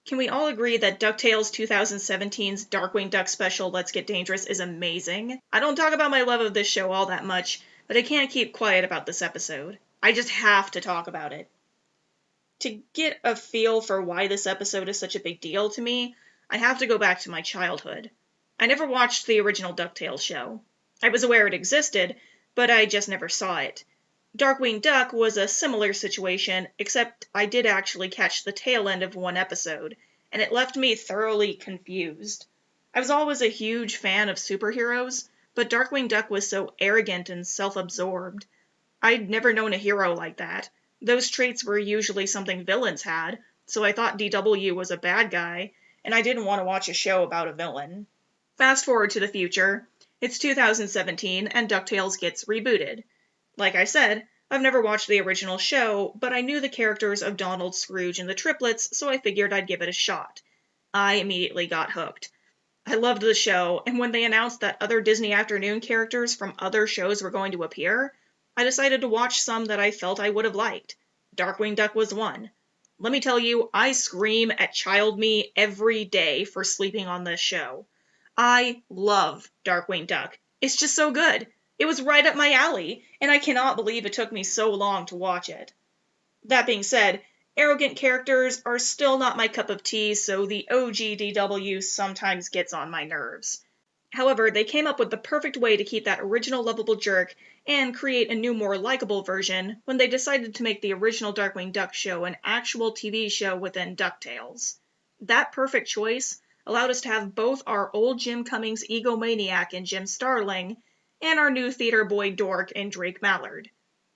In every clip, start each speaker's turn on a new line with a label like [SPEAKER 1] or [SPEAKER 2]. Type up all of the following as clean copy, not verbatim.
[SPEAKER 1] Can we all agree that DuckTales 2017's Darkwing Duck special Let's Get Dangerous is amazing? I don't talk about my love of this show all that much, but I can't keep quiet about this episode. I just have to talk about it. To get a feel for why this episode is such a big deal to me, I have to go back to my childhood. I never watched the original DuckTales show. I was aware it existed, but I just never saw it. Darkwing Duck was a similar situation, except I did actually catch the tail end of one episode, and it left me thoroughly confused. I was always a huge fan of superheroes, but Darkwing Duck was so arrogant and self-absorbed. I'd never known a hero like that. Those traits were usually something villains had, so I thought DW was a bad guy, and I didn't want to watch a show about a villain. Fast forward to the future. It's 2017, and DuckTales gets rebooted. Like I said, I've never watched the original show, but I knew the characters of Donald, Scrooge, and the triplets, so I figured I'd give it a shot. I immediately got hooked. I loved the show, and when they announced that other Disney Afternoon characters from other shows were going to appear, I decided to watch some that I felt I would have liked. Darkwing Duck was one. Let me tell you, I scream at child me every day for sleeping on this show. I love Darkwing Duck. It's just so good. It was right up my alley, and I cannot believe it took me so long to watch it. That being said, arrogant characters are still not my cup of tea, so the OGDW sometimes gets on my nerves. However, they came up with the perfect way to keep that original lovable jerk and create a new, more likable version when they decided to make the original Darkwing Duck show an actual TV show within DuckTales. That perfect choice allowed us to have both our old Jim Cummings egomaniac in Jim Starling and our new theater boy dork in Drake Mallard.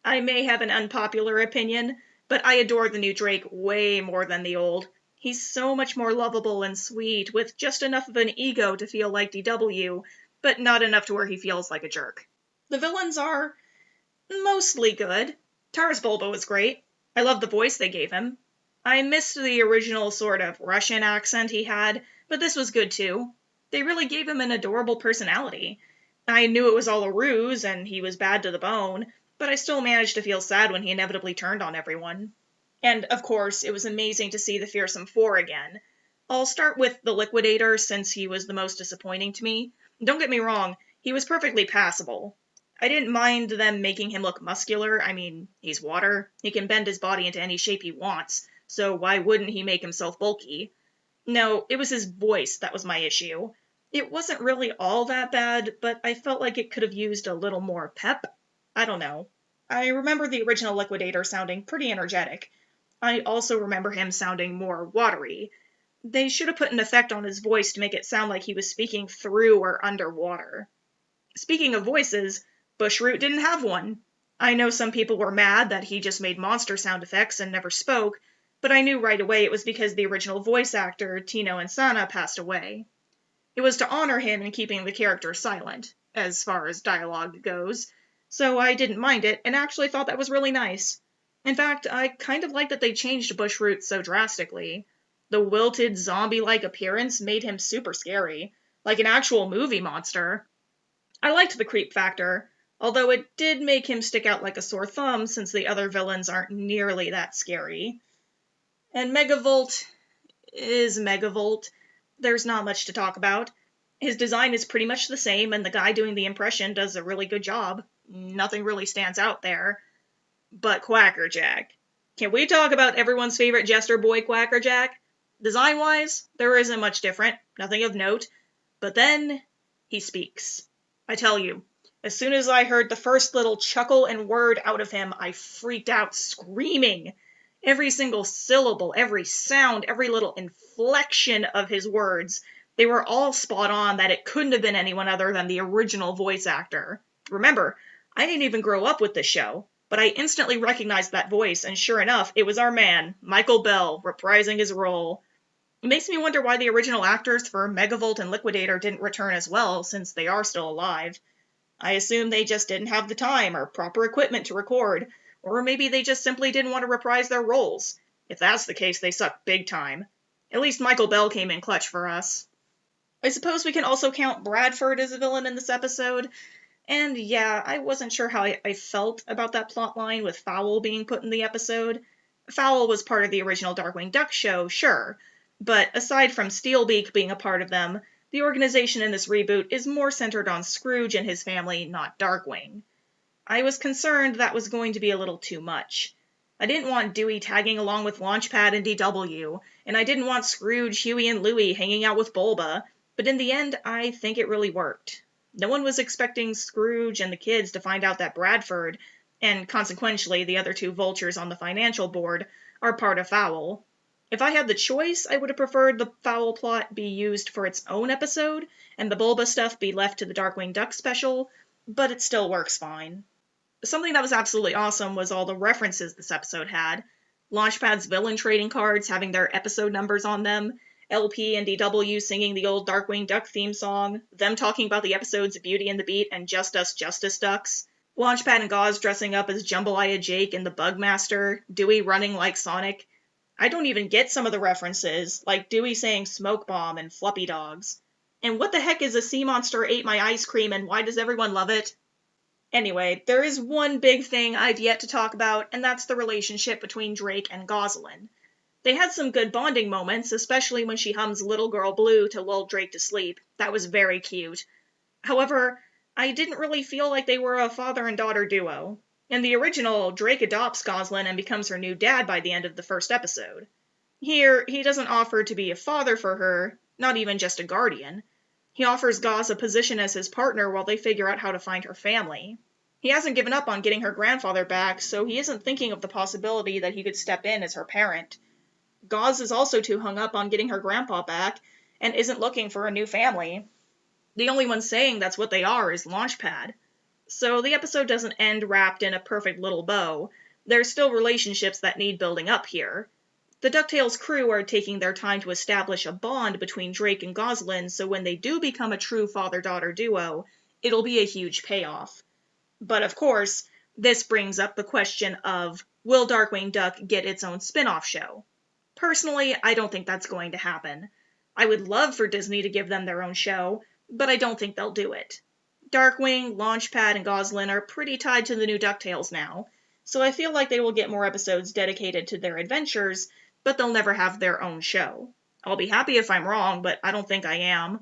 [SPEAKER 1] I may have an unpopular opinion, but I adore the new Drake way more than the old. He's so much more lovable and sweet, with just enough of an ego to feel like DW, but not enough to where he feels like a jerk. The villains are mostly good. Taras Bulba was great. I love the voice they gave him. I missed the original sort of Russian accent he had, but this was good too. They really gave him an adorable personality. I knew it was all a ruse and he was bad to the bone, but I still managed to feel sad when he inevitably turned on everyone. And, of course, it was amazing to see the Fearsome Four again. I'll start with the Liquidator since he was the most disappointing to me. Don't get me wrong, he was perfectly passable. I didn't mind them making him look muscular. I mean, he's water. He can bend his body into any shape he wants, so why wouldn't he make himself bulky? No, it was his voice that was my issue. It wasn't really all that bad, but I felt like it could have used a little more pep. I don't know. I remember the original Liquidator sounding pretty energetic. I also remember him sounding more watery. They should have put an effect on his voice to make it sound like he was speaking through or underwater. Speaking of voices, Bushroot didn't have one. I know some people were mad that he just made monster sound effects and never spoke, but I knew right away it was because the original voice actor, Tino Insana, passed away. It was to honor him in keeping the character silent, as far as dialogue goes, so I didn't mind it and actually thought that was really nice. In fact, I kind of liked that they changed Bushroot so drastically. The wilted, zombie-like appearance made him super scary, like an actual movie monster. I liked the creep factor, although it did make him stick out like a sore thumb since the other villains aren't nearly that scary. And Megavolt is Megavolt. There's not much to talk about. His design is pretty much the same, and the guy doing the impression does a really good job. Nothing really stands out there. But Quackerjack. Can we talk about everyone's favorite jester boy, Quackerjack? Design-wise, there isn't much different, nothing of note. But then, he speaks. I tell you, as soon as I heard the first little chuckle and word out of him, I freaked out, screaming. Every single syllable, every sound, every little inflection of his words, they were all spot on that it couldn't have been anyone other than the original voice actor. Remember, I didn't even grow up with this show, but I instantly recognized that voice, and sure enough, it was our man, Michael Bell, reprising his role. It makes me wonder why the original actors for Megavolt and Liquidator didn't return as well, since they are still alive. I assume they just didn't have the time or proper equipment to record, or maybe they just simply didn't want to reprise their roles. If that's the case, they suck big time. At least Michael Bell came in clutch for us. I suppose we can also count Bradford as a villain in this episode. And yeah, I wasn't sure how I felt about that plotline with Fowl being put in the episode. Fowl was part of the original Darkwing Duck show, sure, But aside from Steelbeak being a part of them, the organization in this reboot is more centered on Scrooge and his family, not Darkwing. I was concerned that was going to be a little too much. I didn't want Dewey tagging along with Launchpad and DW, and I didn't want Scrooge, Huey, and Louie hanging out with Bulba, but in the end, I think it really worked. No one was expecting Scrooge and the kids to find out that Bradford, and consequently the other two vultures on the financial board, are part of Fowl. If I had the choice, I would have preferred the Fowl plot be used for its own episode, and the Bulba stuff be left to the Darkwing Duck special, but it still works fine. Something that was absolutely awesome was all the references this episode had. Launchpad's villain trading cards having their episode numbers on them, LP and DW singing the old Darkwing Duck theme song, them talking about the episodes of Beauty and the Beat and Just Us Justice Ducks, Launchpad and Gauze dressing up as Jambalaya Jake and the Bugmaster, Dewey running like Sonic. I don't even get some of the references, like Dewey saying Smoke Bomb and Fluppy Dogs. And what the heck is a sea monster ate my ice cream and why does everyone love it? Anyway, there is one big thing I've yet to talk about, and that's the relationship between Drake and Gosalyn. They had some good bonding moments, especially when she hums Little Girl Blue to lull Drake to sleep. That was very cute. However, I didn't really feel like they were a father and daughter duo. In the original, Drake adopts Gosalyn and becomes her new dad by the end of the first episode. Here, he doesn't offer to be a father for her, not even just a guardian. He offers Gauze a position as his partner while they figure out how to find her family. He hasn't given up on getting her grandfather back, so he isn't thinking of the possibility that he could step in as her parent. Gauze is also too hung up on getting her grandpa back, and isn't looking for a new family. The only one saying that's what they are is Launchpad. So the episode doesn't end wrapped in a perfect little bow. There's still relationships that need building up here. The Ducktales crew are taking their time to establish a bond between Drake and Gosalyn, so when they do become a true father-daughter duo, it'll be a huge payoff. But of course, this brings up the question of, will Darkwing Duck get its own spin-off show? Personally, I don't think that's going to happen. I would love for Disney to give them their own show, but I don't think they'll do it. Darkwing, Launchpad, and Gosalyn are pretty tied to the new DuckTales now, so I feel like they will get more episodes dedicated to their adventures, but they'll never have their own show. I'll be happy if I'm wrong, but I don't think I am.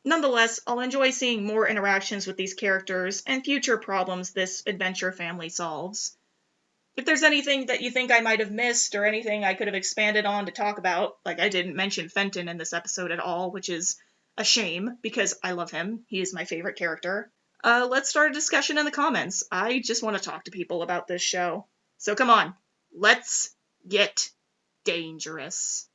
[SPEAKER 1] Nonetheless, I'll enjoy seeing more interactions with these characters and future problems this adventure family solves. If there's anything that you think I might have missed or anything I could have expanded on to talk about, like I didn't mention Fenton in this episode at all, which is a shame because I love him. He is my favorite character. Let's start a discussion in the comments. I just want to talk to people about this show. So come on, let's get dangerous.